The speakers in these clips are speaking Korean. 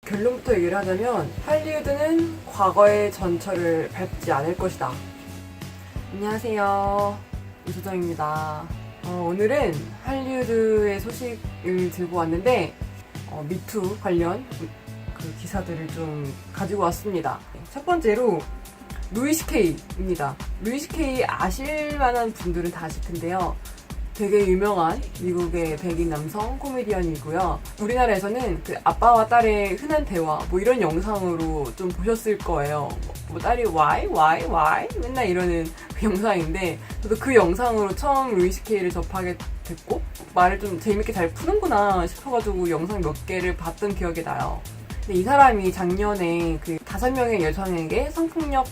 결론부터 얘기를 하자면 할리우드는 과거의 전철을 밟지 않을 것이다. 안녕하세요, 이소정입니다. 오늘은 할리우드의 소식을 들고 왔는데 미투 관련 그 기사들을 좀 가지고 왔습니다. 첫 번째로 루이 CK입니다. 루이 CK 아실 만한 분들은 다 아실 텐데요. 되게 유명한 미국의 백인 남성 코미디언이고요. 우리나라에서는 그 아빠와 딸의 흔한 대화 뭐 이런 영상으로 좀 보셨을 거예요. 뭐 딸이 why 맨날 이러는 그 영상인데 저도 그 영상으로 처음 루이 CK를 접하게 됐고 말을 좀 재밌게 잘 푸는구나 싶어가지고 영상 몇 개를 봤던 기억이 나요. 근데 이 사람이 작년에 그 5명의 여성에게 성폭력을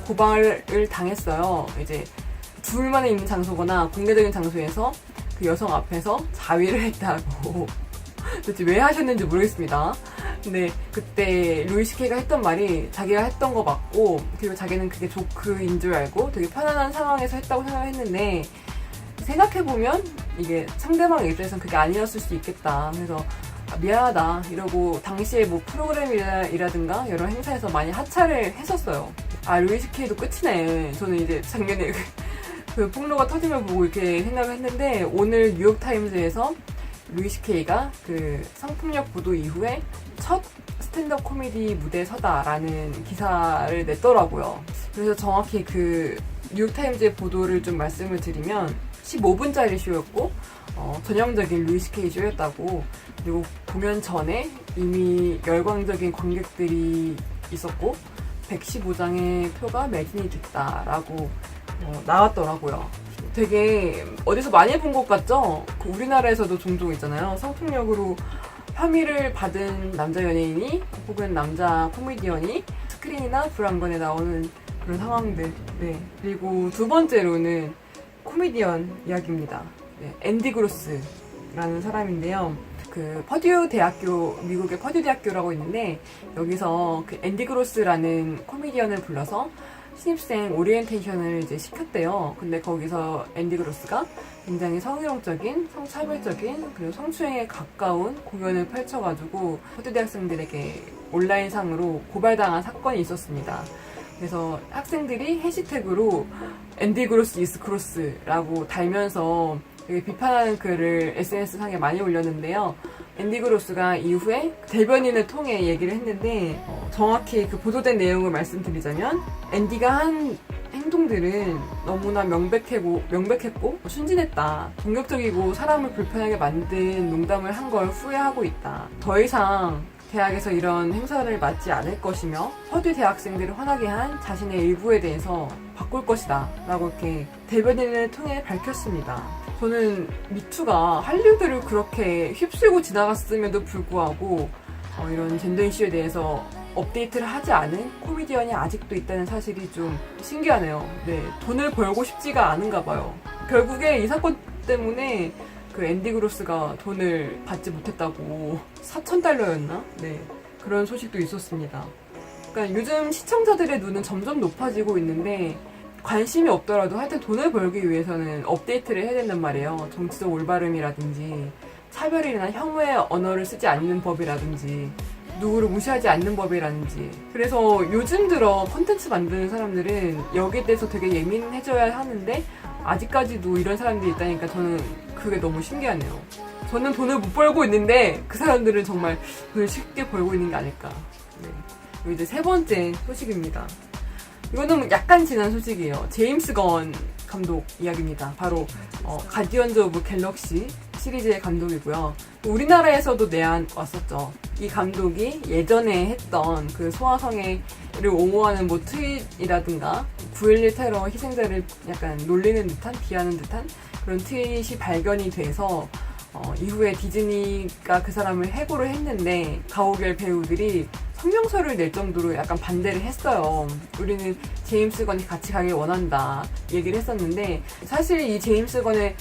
고발을 당했어요. 이제 둘만 있는 장소거나 공개적인 장소에서 그 여성 앞에서 자위를 했다고. 도대체 왜 하셨는지 모르겠습니다. 근데 그때 루이 CK가 했던 말이 자기가 했던 거 맞고, 그리고 자기는 그게 조크인 줄 알고 되게 편안한 상황에서 했다고 생각했는데, 생각해보면 이게 상대방 입장에서는 그게 아니었을 수 있겠다. 그래서 미안하다 이러고 당시에 뭐 프로그램이라든가 여러 행사에서 많이 하차를 했었어요. 아, 루이 CK도 끝이네. 저는 이제 작년에 그 폭로가 터짐을 보고 이렇게 생각을 했는데, 오늘 뉴욕타임즈에서 루이 CK가 그 성폭력 보도 이후에 첫 스탠드업 코미디 무대에 서다라는 기사를 냈더라고요. 그래서 정확히 그 뉴욕타임즈의 보도를 좀 말씀을 드리면 15분짜리 쇼였고 전형적인 루이 CK 쇼였다고. 그리고 공연 전에 이미 열광적인 관객들이 있었고 115장의 표가 매진이 됐다라고 나왔더라고요. 되게 어디서 많이 본 것 같죠? 그 우리나라에서도 종종 있잖아요. 성폭력으로 혐의를 받은 남자 연예인이 혹은 남자 코미디언이 스크린이나 브라운관에 나오는 그런 상황들. 네. 그리고 두 번째로는 코미디언 이야기입니다. 네. 앤디 그로스라는 사람인데요. 그 퍼듀 대학교, 미국의 퍼듀 대학교라고 있는데 여기서 그 앤디 그로스라는 코미디언을 불러서 신입생 오리엔테이션을 이제 시켰대요. 근데 거기서 앤디 그로스가 굉장히 성희롱적인, 성차별적인, 그리고 성추행에 가까운 공연을 펼쳐가지고 퍼듀 대학생들에게 온라인상으로 고발당한 사건이 있었습니다. 그래서 학생들이 해시태그로 앤디 그로스 이스 크로스라고 달면서 되게 비판하는 글을 SNS상에 많이 올렸는데요. 앤디 그로스가 이후에 대변인을 통해 얘기를 했는데 정확히 그 보도된 내용을 말씀드리자면 앤디가 한 행동들은 너무나 명백했고 순진했다. 공격적이고 사람을 불편하게 만든 농담을 한 걸 후회하고 있다. 더 이상 대학에서 이런 행사를 맞지 않을 것이며 퍼듀 대학생들을 화나게 한 자신의 일부에 대해서 바꿀 것이다 라고 이렇게 대변인을 통해 밝혔습니다. 저는 미투가 할리우드를 그렇게 휩쓸고 지나갔음에도 불구하고 이런 젠더 이슈에 대해서 업데이트를 하지 않은 코미디언이 아직도 있다는 사실이 좀 신기하네요. 네, 돈을 벌고 싶지가 않은가 봐요. 결국에 이 사건 때문에 그 앤디 그로스가 돈을 받지 못했다고 4,000달러였나? 네, 그런 소식도 있었습니다. 그러니까 요즘 시청자들의 눈은 점점 높아지고 있는데 관심이 없더라도 하여튼 돈을 벌기 위해서는 업데이트를 해야 된단 말이에요. 정치적 올바름이라든지 차별이나 혐오의 언어를 쓰지 않는 법이라든지 누구를 무시하지 않는 법이라든지. 그래서 요즘 들어 콘텐츠 만드는 사람들은 여기에 대해서 되게 예민해져야 하는데 아직까지도 이런 사람들이 있다니까 저는 그게 너무 신기하네요. 저는 돈을 못 벌고 있는데 그 사람들은 정말 돈을 쉽게 벌고 있는 게 아닐까. 네. 그리고 이제 세 번째 소식입니다. 이거는 약간 지난 소식이에요. 제임스 건 감독 이야기입니다. 바로 가디언즈 오브 갤럭시 시리즈의 감독이고요. 우리나라에서도 내한 왔었죠. 이 감독이 예전에 했던 그 소아성애를 옹호하는 뭐 트윗이라든가 9.11 테러 희생자를 약간 놀리는 듯한, 비하는 듯한 그런 트윗이 발견이 돼서 이후에 디즈니가 그 사람을 해고를 했는데 가오갤 배우들이 성명서를 낼 정도로 약간 반대를 했어요. 우리는 제임스 건이 같이 가길 원한다 얘기를 했었는데, 사실 이 제임스 건의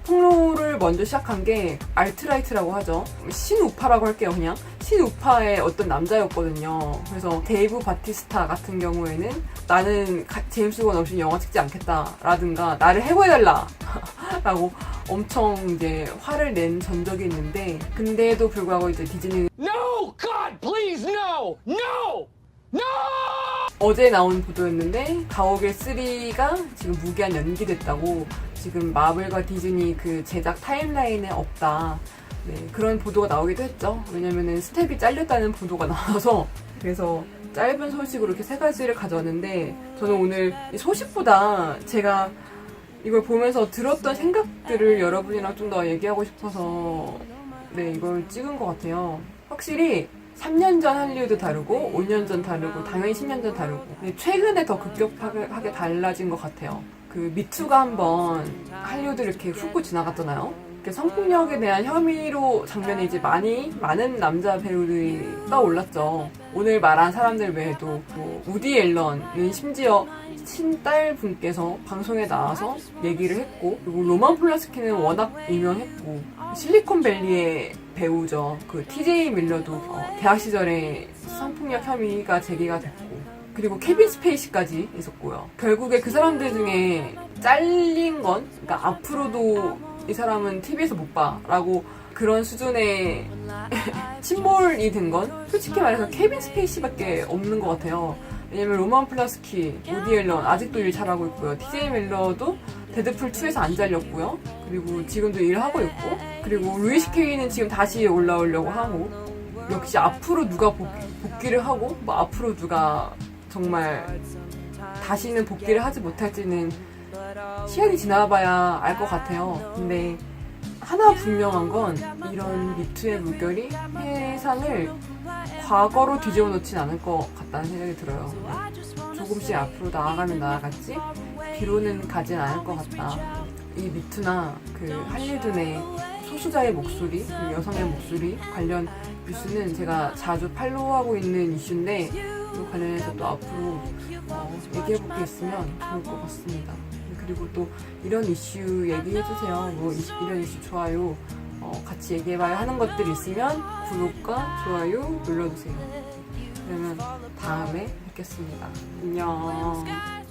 폭로를 먼저 시작한 게 알트라이트라고 하죠. 신우파라고 할게요. 그냥 신우파의 어떤 남자였거든요. 그래서 데이브 바티스타 같은 경우에는 나는 제임스 건 없이 영화 찍지 않겠다라든가 나를 해고해달라 라고 엄청 이제 화를 낸 전적이 있는데, 근데도 불구하고 이제 디즈니는 No, God, 어제 나온 보도였는데 가오갤 3가 지금 무기한 연기됐다고. 지금 마블과 디즈니 그 제작 타임라인에 없다. 네, 그런 보도가 나오기도 했죠. 왜냐면은 스텝이 잘렸다는 보도가 나와서. 그래서 짧은 소식으로 이렇게 세 가지를 가져왔는데, 저는 오늘 이 소식보다 제가 이걸 보면서 들었던 생각들을 여러분이랑 좀 더 얘기하고 싶어서 네, 이걸 찍은 것 같아요. 확실히 3년 전 할리우드 다르고 5년 전 다르고 당연히 10년 전 다르고, 근데 최근에 더 급격하게 달라진 것 같아요. 그 미투가 한번 할리우드를 이렇게 훑고 지나갔잖아요. 성폭력에 대한 혐의로 장면에 이제 많은 남자 배우들이 떠올랐죠. 오늘 말한 사람들 외에도 뭐 우디 앨런은 심지어 친딸 분께서 방송에 나와서 얘기를 했고, 그리고 로만 폴란스키는 워낙 유명했고, 실리콘밸리의 배우죠. 그 TJ 밀러도 대학 시절에 성폭력 혐의가 제기가 됐고, 그리고 케빈 스페이시까지 있었고요. 결국에 그 사람들 중에 잘린 건, 그러니까 앞으로도 이 사람은 TV에서 못 봐 라고 그런 수준의 침몰이 된 건 솔직히 말해서 케빈 스페이시밖에 없는 것 같아요. 왜냐면 로만 폴란스키, 우디 앨런 아직도 일 잘하고 있고요. TJ 밀러도 데드풀 2에서 안 잘렸고요. 그리고 지금도 일하고 있고, 그리고 루이 CK는 지금 다시 올라오려고 하고, 역시 앞으로 누가 복귀를 하고, 뭐 앞으로 누가 정말 다시는 복귀를 하지 못할지는 시간이 지나봐야 알 것 같아요. 근데 하나 분명한 건 이런 미투의 물결이 세상을 과거로 뒤집어 놓진 않을 것 같다는 생각이 들어요. 조금씩 앞으로 나아가면 나아갔지 뒤로는 가진 않을 것 같다. 이 미투나 그 할리우드 내 소수자의 목소리, 그리고 여성의 목소리 관련 뉴스는 제가 자주 팔로우하고 있는 이슈인데, 그 관련해서 또 앞으로 얘기해볼 게 있으면 좋을 것 같습니다. 그리고 또 이런 이슈 얘기해주세요. 뭐 이런 이슈 좋아요, 같이 얘기해봐요 하는 것들이 있으면 구독과 좋아요 눌러주세요. 그러면 다음에 뵙겠습니다. 안녕.